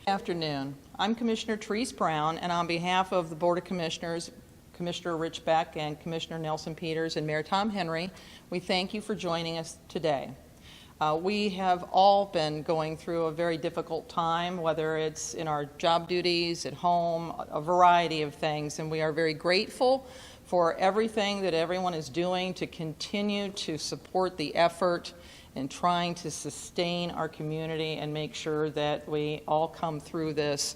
Afternoon. I'm Commissioner Therese Brown, and on behalf of the Board of Commissioners, Commissioner Rich Beck and Commissioner Nelson Peters and Mayor Tom Henry, we thank you for joining us today. We have all been going through a very difficult time, whether it's in our job duties, at home, a variety of things, and we are very grateful for everything that everyone is doing to continue to support the effort in trying to sustain our community and make sure that we all come through this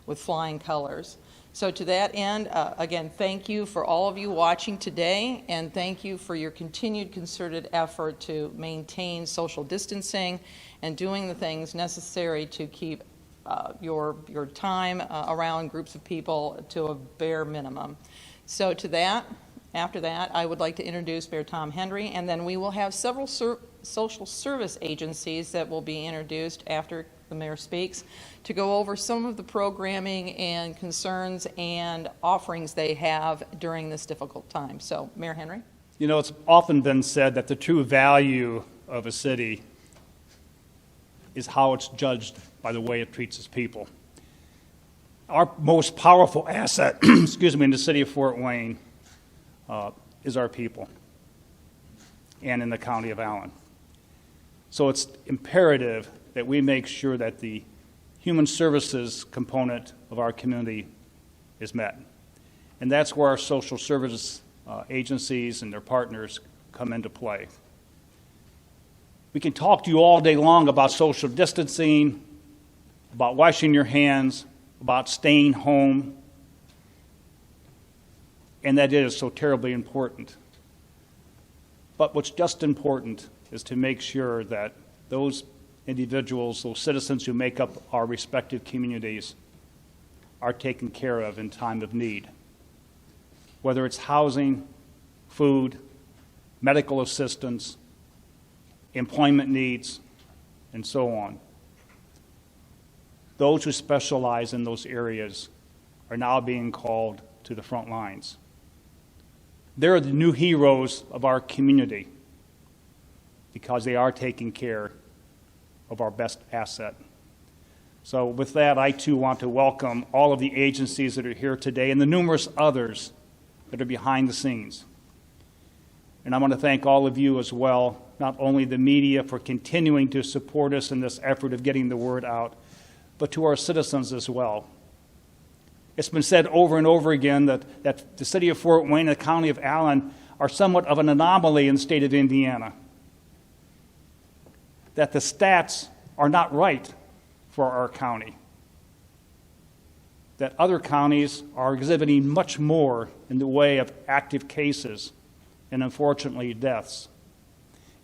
with flying colors. So to that end, again, thank you for all of you watching today, and thank you for your continued concerted effort to maintain social distancing and doing the things necessary to keep your time around groups of people to a bare minimum. So to that, after that, I would like to introduce Mayor Tom Henry, and then we will have several social service agencies that will be introduced after the mayor speaks to go over some of the programming and concerns and offerings they have during this difficult time. So, Mayor Henry. You know, it's often been said that the true value of a city is how it's judged by the way it treats its people. Our most powerful asset, excuse me, in the city of Fort Wayne is our people, and in the county of Allen. So it's imperative that we make sure that the human services component of our community is met. And that's where our social service agencies and their partners come into play. We can talk to you all day long about social distancing, about washing your hands, about staying home, and that is so terribly important. But what's just important is to make sure that those individuals, those citizens who make up our respective communities, are taken care of in time of need. Whether it's housing, food, medical assistance, employment needs, and so on. Those who specialize in those areas are now being called to the front lines. They're the new heroes of our community because they are taking care of our best asset. So with that, I too want to welcome all of the agencies that are here today and the numerous others that are behind the scenes. And I want to thank all of you as well, not only the media for continuing to support us in this effort of getting the word out, but to our citizens as well. It's been said over and over again that the city of Fort Wayne and the county of Allen are somewhat of an anomaly in the state of Indiana. That the stats are not right for our county. That other counties are exhibiting much more in the way of active cases and, unfortunately, deaths.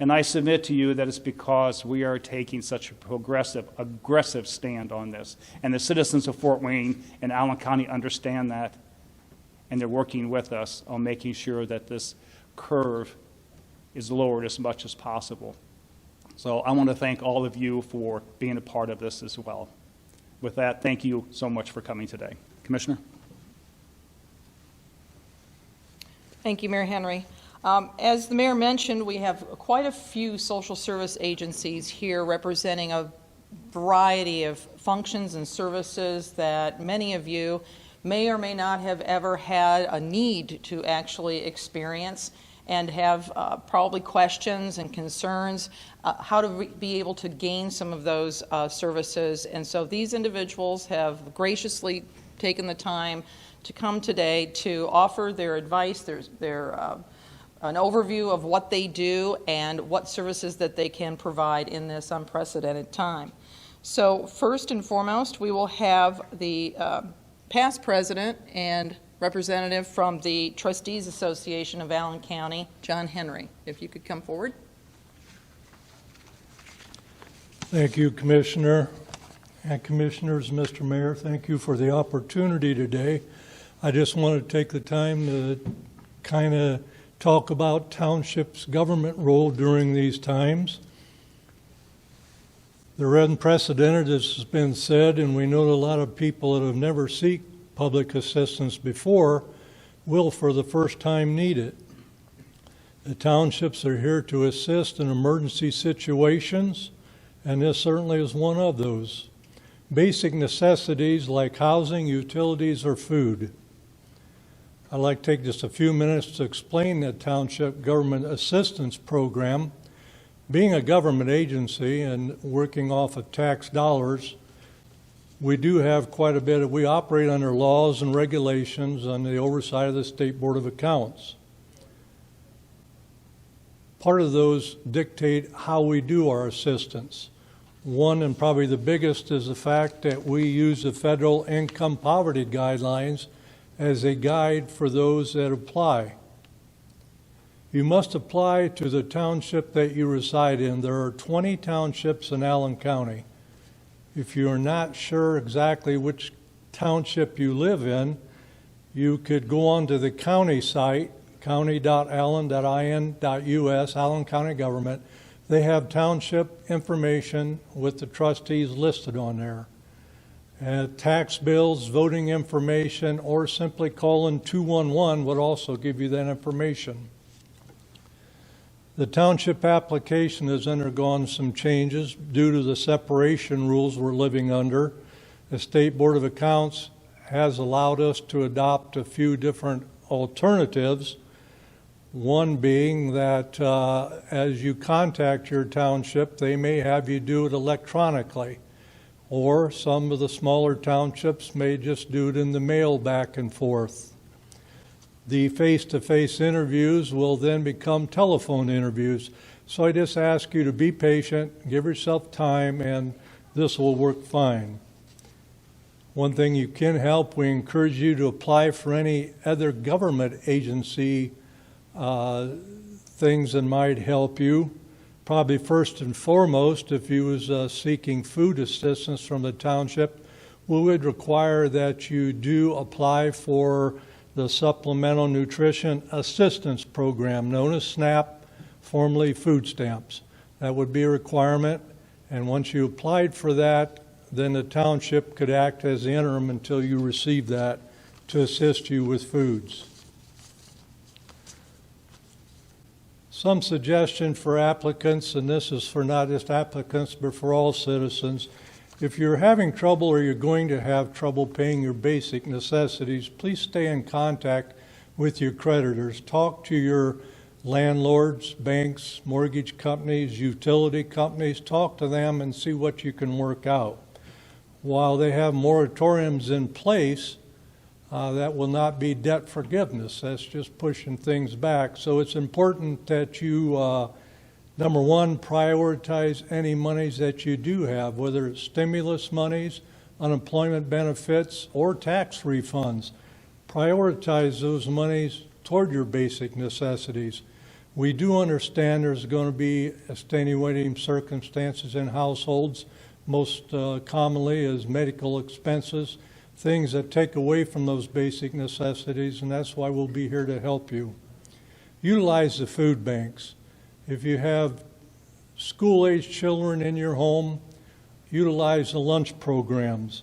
And I submit to you that it's because we are taking such a progressive, aggressive stand on this. And the citizens of Fort Wayne and Allen County understand that, and they're working with us on making sure that this curve is lowered as much as possible. So I want to thank all of you for being a part of this as well. With that, thank you so much for coming today. Commissioner? Thank you, Mayor Henry. As the mayor mentioned, we have quite a few social service agencies here representing a variety of functions and services that many of you may or may not have ever had a need to actually experience and have probably questions and concerns how to be able to gain some of those services. And so these individuals have graciously taken the time to come today to offer their advice, an overview of what they do and what services that they can provide in this unprecedented time. So first and foremost, we will have the past president and representative from the Trustees Association of Allen County, John Henry. If you could come forward. Thank you, Commissioner and Commissioners. Mr. Mayor, thank you for the opportunity today. I just want to take the time to kind of talk about Township's government role during these times. They're unprecedented, as has been said, and we know that a lot of people that have never sought public assistance before will for the first time need it. The townships are here to assist in emergency situations, and this certainly is one of those. basic necessities like housing, utilities, or food. I'd like to take just a few minutes to explain the Township Government Assistance Program. Being a government agency and working off of tax dollars, we do have quite a bit we operate under laws and regulations under the oversight of the State Board of Accounts. Part of those dictate how we do our assistance. One, and probably the biggest, is the fact that we use the federal income poverty guidelines as a guide for those that apply. You must apply to the township that you reside in. There are 20 townships in Allen County. If you're not sure exactly which township you live in, you could go onto the county site, county.allen.in.us, Allen County Government. They have township information with the trustees listed on there. Tax bills, voting information, or simply calling 211 would also give you that information. The township application has undergone some changes due to the separation rules we're living under. The State Board of Accounts has allowed us to adopt a few different alternatives. One being that as you contact your township, they may have you do it electronically. Or some of the smaller townships may just do it in the mail back and forth. The face-to-face interviews will then become telephone interviews. So I just ask you to be patient, give yourself time, and this will work fine. One thing you can help, we encourage you to apply for any other government agency things that might help you. Probably first and foremost, if you was seeking food assistance from the township, we would require that you do apply for the Supplemental Nutrition Assistance Program, known as SNAP, formerly food stamps. That would be a requirement, and once you applied for that, then the township could act as the interim until you receive that to assist you with foods. Some suggestion for applicants, and this is for not just applicants but for all citizens. If you're having trouble or you're going to have trouble paying your basic necessities, please stay in contact with your creditors. Talk to your landlords, banks, mortgage companies, utility companies. Talk to them and see what you can work out. While they have moratoriums in place, that will not be debt forgiveness. That's just pushing things back. So it's important that you, number one, prioritize any monies that you do have, whether it's stimulus monies, unemployment benefits, or tax refunds. Prioritize those monies toward your basic necessities. We do understand there's going to be extenuating circumstances in households, most commonly as medical expenses, things that take away from those basic necessities, and that's why we'll be here to help you. Utilize the food banks. If you have school-aged children in your home, utilize the lunch programs.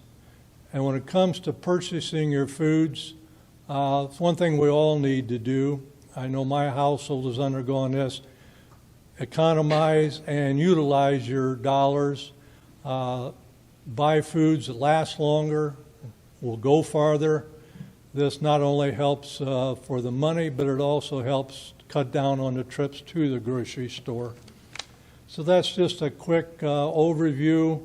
And when it comes to purchasing your foods, it's one thing we all need to do. I know my household has undergone this. Economize and utilize your dollars. Buy foods that last longer, will go farther. This not only helps for the money, but it also helps cut down on the trips to the grocery store. So that's just a quick overview.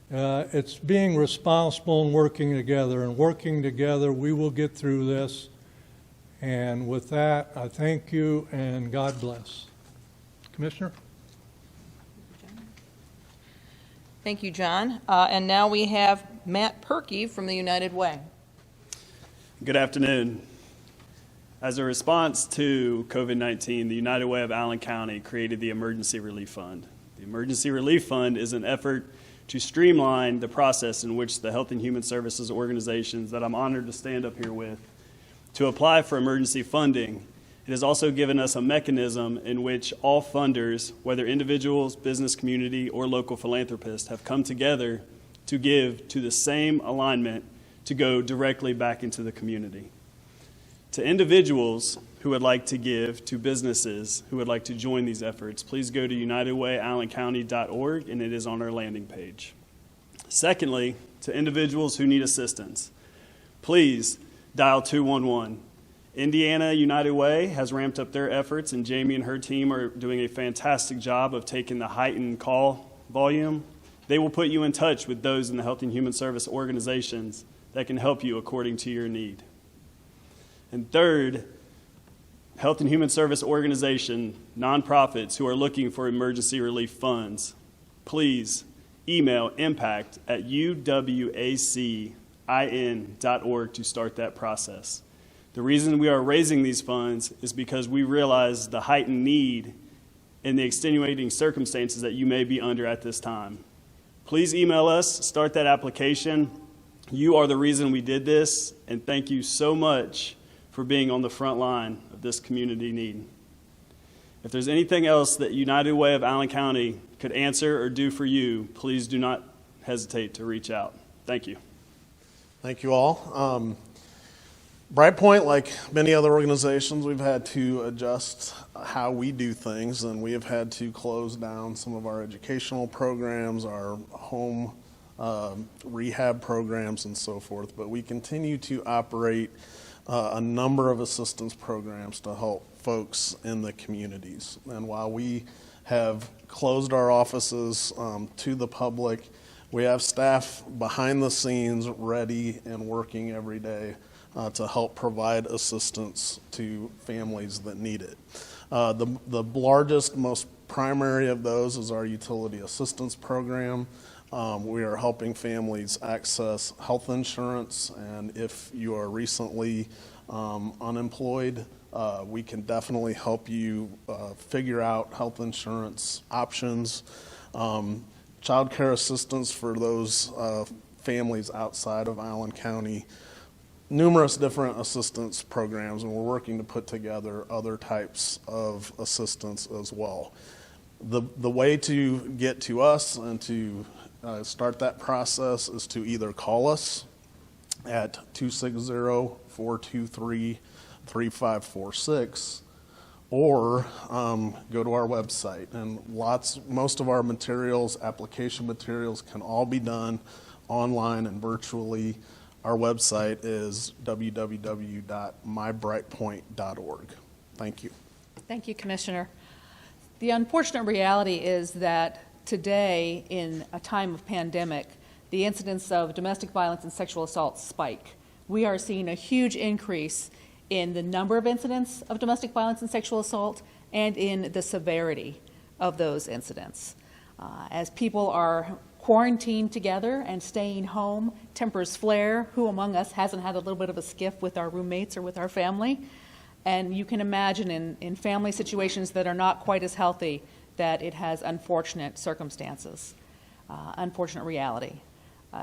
It's being responsible and working together. And working together, we will get through this. And with that, I thank you and God bless. Commissioner? Thank you, John. And now we have Matt Purkey from the United Way. Good afternoon. As a response to COVID-19, the United Way of Allen County created the Emergency Relief Fund. The Emergency Relief Fund is an effort to streamline the process in which the Health and Human Services organizations that I'm honored to stand up here with to apply for emergency funding. It has also given us a mechanism in which all funders, whether individuals, business community, or local philanthropists, have come together to give to the same alignment to go directly back into the community. To individuals who would like to give, to businesses who would like to join these efforts, please go to unitedwayallencounty.org, and it is on our landing page. Secondly, to individuals who need assistance, please dial 211. Indiana United Way has ramped up their efforts, and Jamie and her team are doing a fantastic job of taking the heightened call volume. They will put you in touch with those in the Health and Human Service organizations that can help you according to your need. And third, Health and Human Service organization, nonprofits who are looking for emergency relief funds, please email impact@uwacin.org to start that process. The reason we are raising these funds is because we realize the heightened need and the extenuating circumstances that you may be under at this time. Please email us, start that application. You are the reason we did this, and thank you so much for being on the front line of this community need. If there's anything else that United Way of Allen County could answer or do for you, please do not hesitate to reach out. Thank you. Thank you all. Brightpoint, like many other organizations, we've had to adjust how we do things, and we have had to close down some of our educational programs, our home rehab programs, and so forth. But we continue to operate a number of assistance programs to help folks in the communities. And while we have closed our offices to the public, we have staff behind the scenes ready and working every day to help provide assistance to families that need it. The largest, most primary of those is our utility assistance program. We are helping families access health insurance, and if you are recently unemployed, we can definitely help you figure out health insurance options. Child care assistance for those families outside of Allen County. Numerous different assistance programs, and we're working to put together other types of assistance as well. The way to get to us and to start that process is to either call us at 260-423-3546 or go to our website. And most of our materials, application materials, can all be done online and virtually. Our website is www.mybrightpoint.org. Thank you. Thank you, Commissioner. The unfortunate reality is that today, in a time of pandemic, the incidence of domestic violence and sexual assault spike. We are seeing a huge increase in the number of incidents of domestic violence and sexual assault and in the severity of those incidents. As people are quarantined together and staying home, tempers flare. Who among us hasn't had a little bit of a skiff with our roommates or with our family? And you can imagine in family situations that are not quite as healthy that it has unfortunate circumstances, unfortunate reality.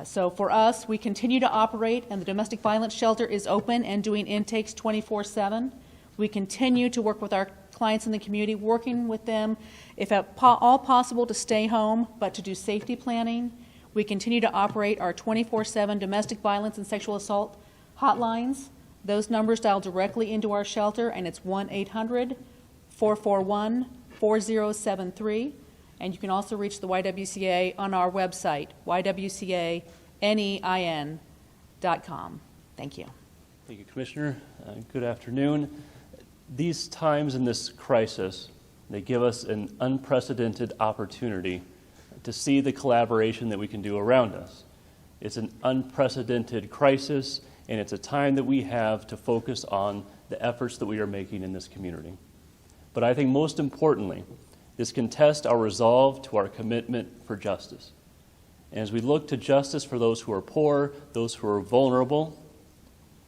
So for us, we continue to operate, and the domestic violence shelter is open and doing intakes 24/7. We continue to work with our clients in the community, working with them, if at all possible, to stay home, but to do safety planning. We continue to operate our 24/7 domestic violence and sexual assault hotlines. Those numbers dial directly into our shelter, and it's 1-800-441-4073. And you can also reach the YWCA on our website, ywcanein.com. Thank you. Thank you, Commissioner. Good afternoon. These times in this crisis, they give us an unprecedented opportunity to see the collaboration that we can do around us. It's an unprecedented crisis, and it's a time that we have to focus on the efforts that we are making in this community. But I think most importantly, this can test our resolve to our commitment for justice. And as we look to justice for those who are poor, those who are vulnerable,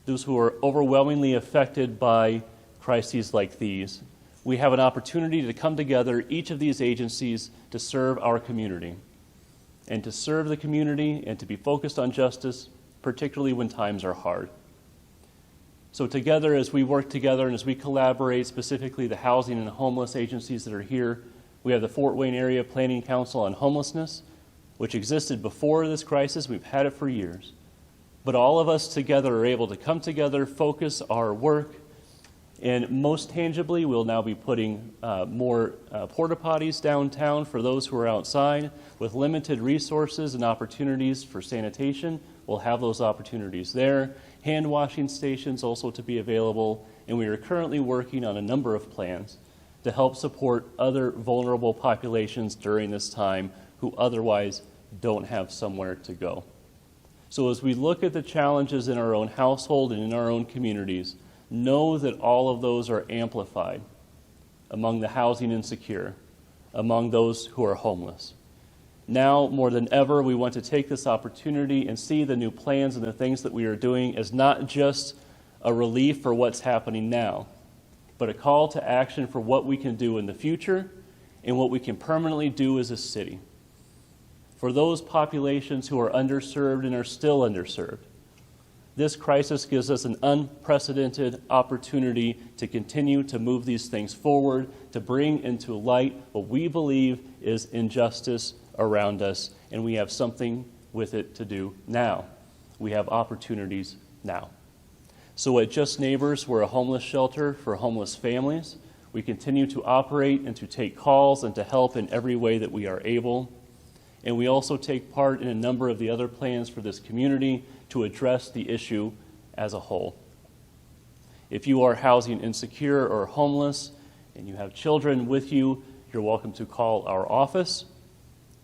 those who are overwhelmingly affected by crises like these, we have an opportunity to come together, each of these agencies, to serve our community, and to serve the community and to be focused on justice, particularly when times are hard. So together, as we work together and as we collaborate, specifically the housing and homeless agencies that are here, we have the Fort Wayne Area Planning Council on Homelessness, which existed before this crisis. We've had it for years. But all of us together are able to come together, focus our work, And most tangibly, we'll now be putting more porta potties downtown for those who are outside. With limited resources and opportunities for sanitation, we'll have those opportunities there. Hand washing stations also to be available. And we are currently working on a number of plans to help support other vulnerable populations during this time who otherwise don't have somewhere to go. So as we look at the challenges in our own household and in our own communities, know that all of those are amplified among the housing insecure, among those who are homeless. Now, more than ever, we want to take this opportunity and see the new plans and the things that we are doing as not just a relief for what's happening now, but a call to action for what we can do in the future and what we can permanently do as a city. For those populations who are underserved and are still underserved, this crisis gives us an unprecedented opportunity to continue to move these things forward, to bring into light what we believe is injustice around us, and we have something with it to do now. We have opportunities now. So at Just Neighbors, we're a homeless shelter for homeless families. We continue to operate and to take calls and to help in every way that we are able. And we also take part in a number of the other plans for this community to address the issue as a whole. If you are housing insecure or homeless and you have children with you, you're welcome to call our office,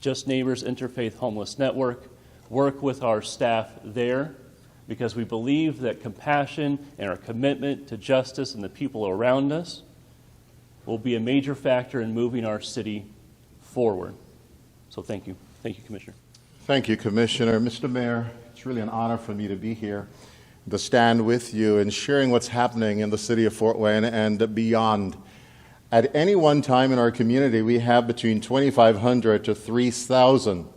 Just Neighbors Interfaith Homeless Network. Work with our staff there, because we believe that compassion and our commitment to justice and the people around us will be a major factor in moving our city forward. So thank you. Thank you, Commissioner. Thank you, Commissioner. Mr. Mayor, it's really an honor for me to be here, to stand with you and sharing what's happening in the city of Fort Wayne and beyond. At any one time in our community, we have between 2,500 to 3,000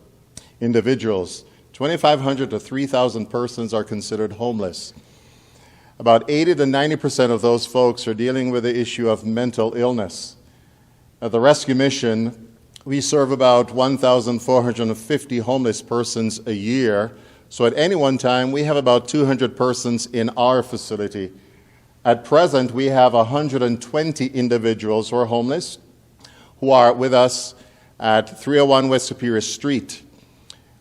individuals. 2,500 to 3,000 persons are considered homeless. About 80 to 90% of those folks are dealing with the issue of mental illness. At the Rescue Mission, we serve about 1,450 homeless persons a year. So at any one time, we have about 200 persons in our facility. At present, we have 120 individuals who are homeless, who are with us at 301 West Superior Street.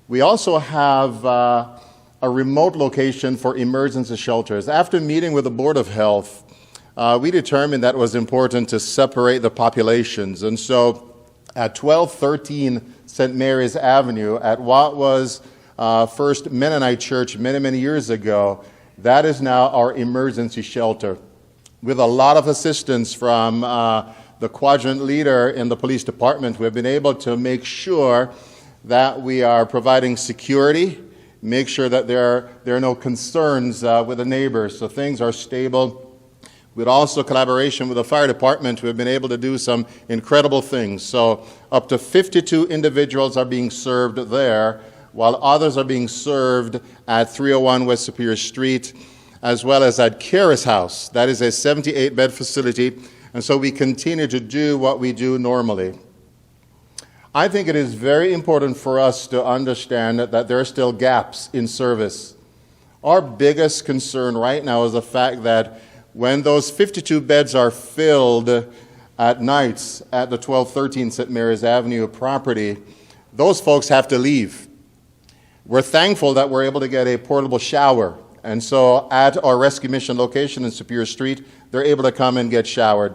We also have a remote location for emergency shelters. After meeting with the Board of Health, we determined that it was important to separate the populations. And so at 1213 St. Mary's Avenue, at what was First Mennonite Church many, many years ago, that is now our emergency shelter. With a lot of assistance from the quadrant leader in the police department, we've been able to make sure that we are providing security, make sure that there are no concerns with the neighbors, so things are stable. With also collaboration with the fire department, we've been able to do some incredible things. So up to 52 individuals are being served there, while others are being served at 301 West Superior Street, as well as at Caris House. That is a 78-bed facility, and so we continue to do what we do normally. I think it is very important for us to understand that there are still gaps in service. Our biggest concern right now is the fact that when those 52 beds are filled at nights at the 1213 St. Mary's Avenue property, those folks have to leave. We're thankful that we're able to get a portable shower. And so at our Rescue Mission location in Superior Street, they're able to come and get showered.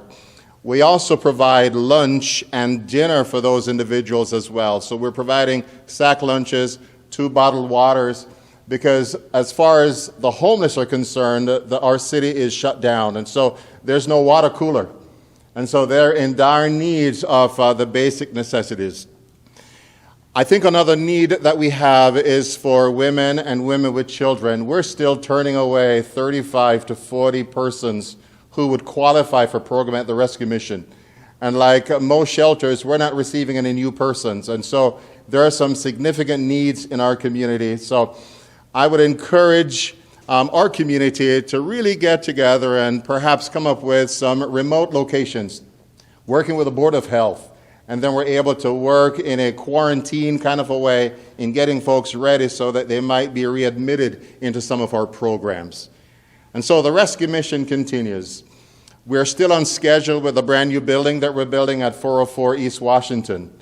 We also provide lunch and dinner for those individuals as well. So we're providing sack lunches, 2 bottled waters, because as far as the homeless are concerned, our city is shut down, and so there's no water cooler. And so they're in dire need of the basic necessities. I think another need that we have is for women and women with children. We're still turning away 35 to 40 persons who would qualify for program at the Rescue Mission. And like most shelters, we're not receiving any new persons. And so there are some significant needs in our community. So I would encourage our community to really get together and perhaps come up with some remote locations, working with the Board of Health. And then we're able to work in a quarantine kind of a way in getting folks ready so that they might be readmitted into some of our programs. And so the Rescue Mission continues. We're still on schedule with a brand new building that we're building at 404 East Washington.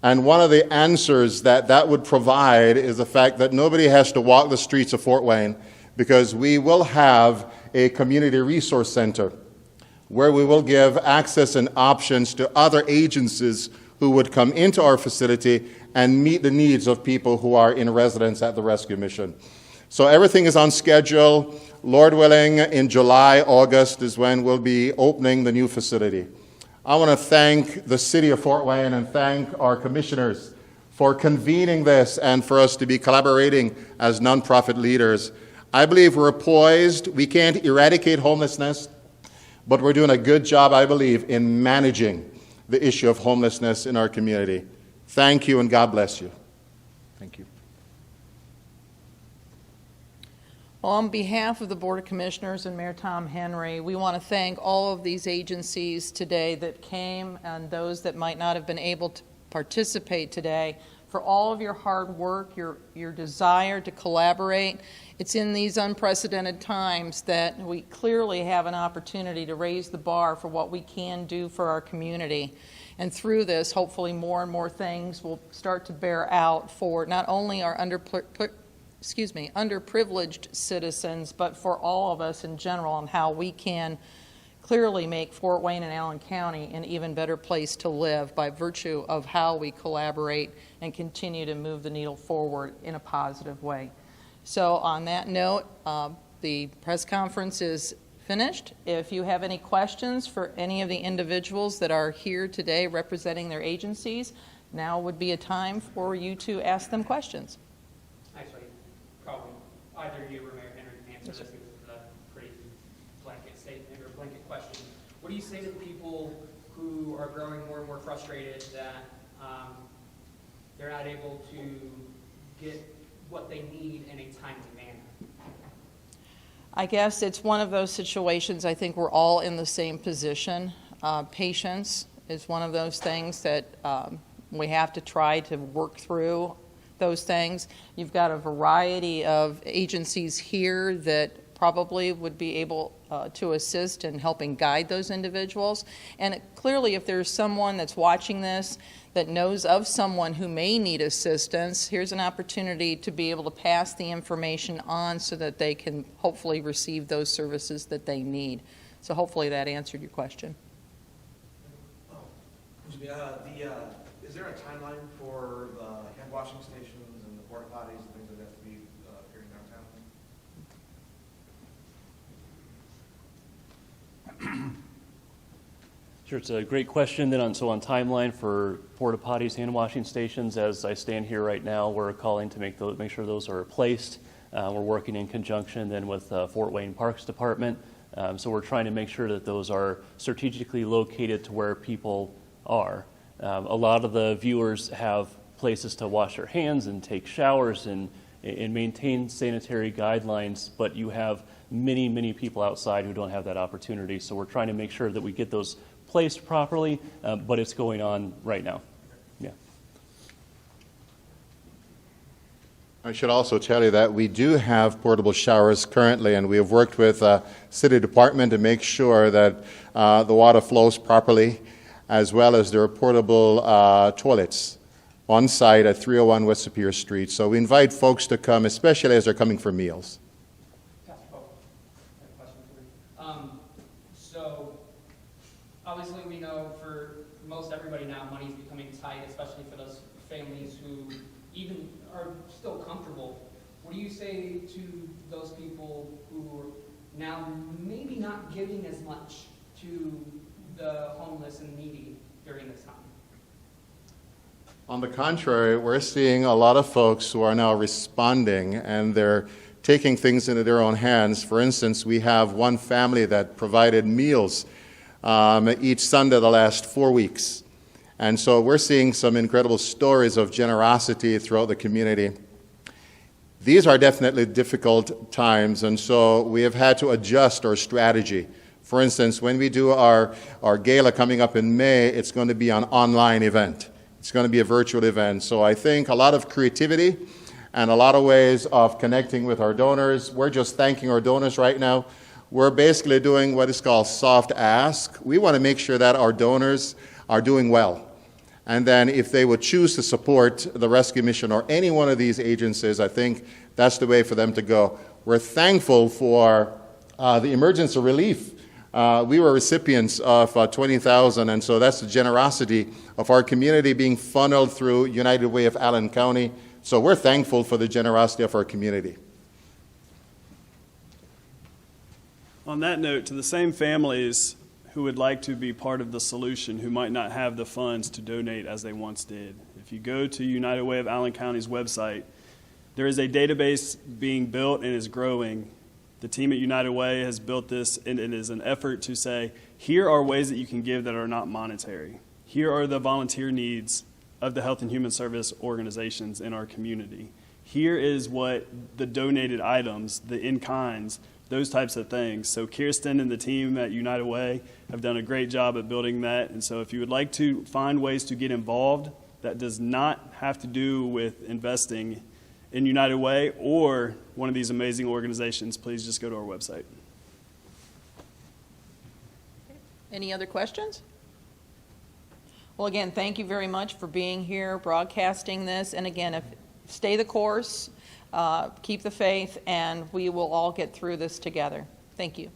And one of the answers that would provide is the fact that nobody has to walk the streets of Fort Wayne, because we will have a community resource center where we will give access and options to other agencies who would come into our facility and meet the needs of people who are in residence at the rescue mission. So everything is on schedule. Lord willing, in July, August is when we'll be opening the new facility. I want to thank the city of Fort Wayne and thank our commissioners for convening this and for us to be collaborating as nonprofit leaders. I believe we're poised. We can't eradicate homelessness, but we're doing a good job, I believe, in managing the issue of homelessness in our community. Thank you, and God bless you. Thank you. Well, on behalf of the Board of Commissioners and Mayor Tom Henry, we want to thank all of these agencies today that came and those that might not have been able to participate today for all of your hard work, your desire to collaborate. It's in these unprecedented times that we clearly have an opportunity to raise the bar for what we can do for our community. And through this, hopefully more and more things will start to bear out for not only our underprivileged citizens, but for all of us in general, on how we can clearly make Fort Wayne and Allen County an even better place to live by virtue of how we collaborate and continue to move the needle forward in a positive way. So on that note, the press conference is finished. If you have any questions for any of the individuals that are here today representing their agencies, now would be a time for you to ask them questions. Actually, probably either you or Mayor Henry can answer this because it's a pretty blanket statement or blanket question. What do you say to the people who are growing more and more frustrated that they're not able to get what they need in a timely manner? I guess it's one of those situations. I think we're all in the same position. Patience is one of those things that we have to try to work through those things. You've got a variety of agencies here that probably would be able to assist in helping guide those individuals. And clearly, if there's someone that's watching this that knows of someone who may need assistance, here's an opportunity to be able to pass the information on so that they can hopefully receive those services that they need. So hopefully that answered your question. Is there a timeline for the hand washing stations and the porta potties and things that have to be here in downtown? Sure, it's a great question. Then on timeline for porta potties, hand washing stations, as I stand here right now, we're calling to make sure those are placed. We're working in conjunction then with Fort Wayne Parks Department. So we're trying to make sure that those are strategically located to where people are. A lot of the viewers have places to wash their hands and take showers and maintain sanitary guidelines, but you have many, many people outside who don't have that opportunity. So we're trying to make sure that we get those placed properly, but it's going on right now. Yeah. I should also tell you that we do have portable showers currently, and we have worked with City Department to make sure that the water flows properly, as well as there are portable toilets on site at 301 West Superior Street. So we invite folks to come, especially as they're coming for meals. Pastor Paula, I have a question for you. So obviously we know for most everybody now money is becoming tight, especially for those families who even are still comfortable. What do you say to those people who are now maybe not giving as much to the homeless and needy during this time? On the contrary, we're seeing a lot of folks who are now responding, and they're taking things into their own hands. For instance, we have one family that provided meals each Sunday the last 4 weeks. And so we're seeing some incredible stories of generosity throughout the community. These are definitely difficult times, and so we have had to adjust our strategy. For instance, when we do our gala coming up in May, it's going to be an online event. It's going to be a virtual event. So I think a lot of creativity and a lot of ways of connecting with our donors. We're just thanking our donors right now. we're basically doing what is called soft ask. We want to make sure that our donors are doing well. And then if they would choose to support the Rescue Mission or any one of these agencies, I think that's the way for them to go. We're thankful for the emergency relief. We were recipients of $20,000, and so that's the generosity of our community being funneled through United Way of Allen County. So we're thankful for the generosity of our community. On that note, to the same families who would like to be part of the solution, who might not have the funds to donate as they once did, if you go to United Way of Allen County's website, there is a database being built and is growing. The team at United Way has built this, and it is an effort to say, here are ways that you can give that are not monetary. Here are the volunteer needs of the Health and Human Service organizations in our community. Here is what the donated items, the in-kinds, those types of things. So Kirsten and the team at United Way have done a great job at building that. And so if you would like to find ways to get involved, that does not have to do with investing in United Way or one of these amazing organizations, please just go to our website. Any other questions? Well, again, thank you very much for being here, broadcasting this. And again, stay the course, keep the faith, and we will all get through this together. Thank you.